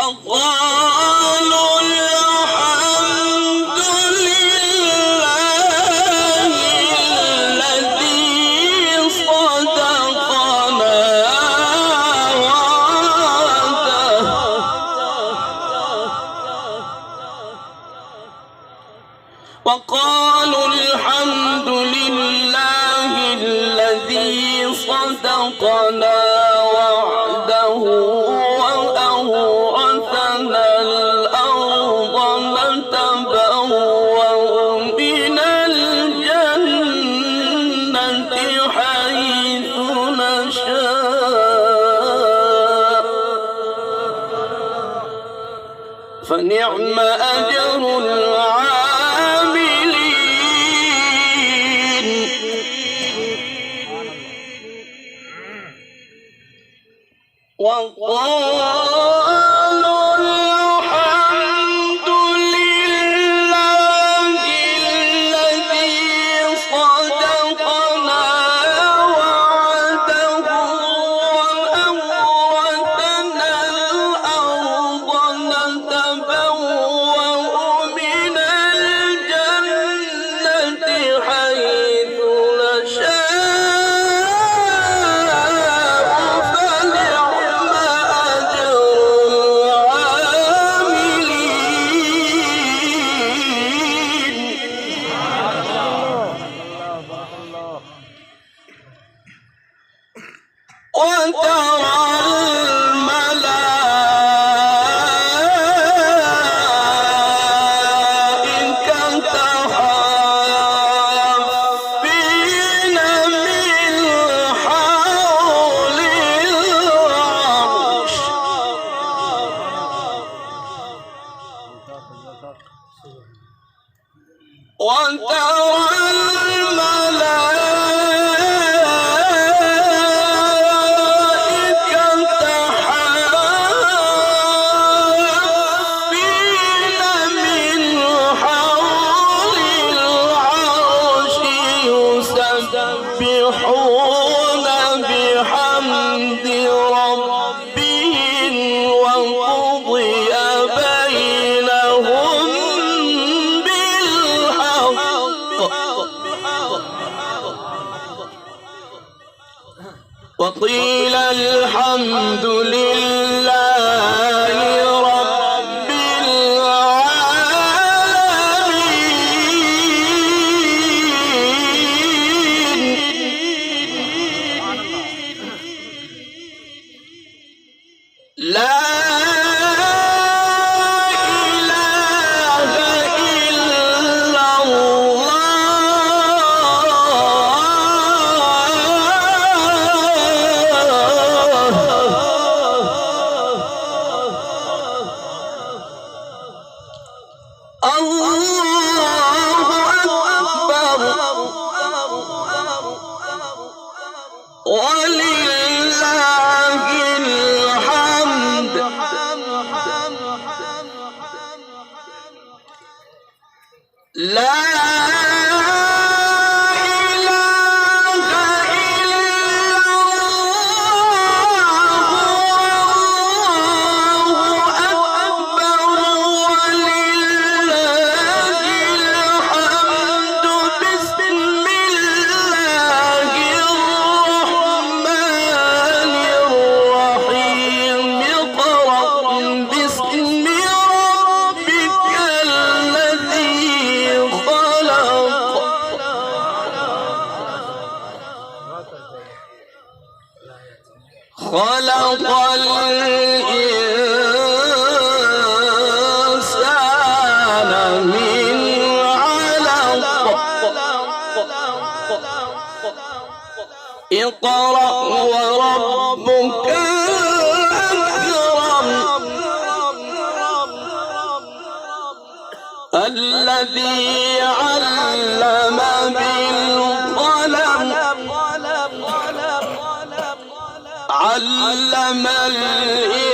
وقالوا الحمد لله الذي صدقنا وعده وقالوا الحمد لله الذي صدقنا وعده وأورثنا الأرض نتبوأ من الجنة حيث نشاء فنعم أجر العاملين وقالوا الحمد لله الذي صدقنا وعده وأورثنا الأرض نتبوأ من الجنة حيث نشاء فنعم أجر العاملين وترى الملائكة حافين من حول العرش يسبحون بحمد ربهم وقضي بينهم بالحق وقيل الحمد لله رب العالمين لا إله إلا الله أكبر ولله الحمد لا إله إلا الله أكبر ولله الحمد بسم الله الرحمن الرحيم اقرأ باسم ربك الذي خلق خلق الإنسان من علق اقرأ وربك الأكرم الذي علم بالقلم علم الإنسان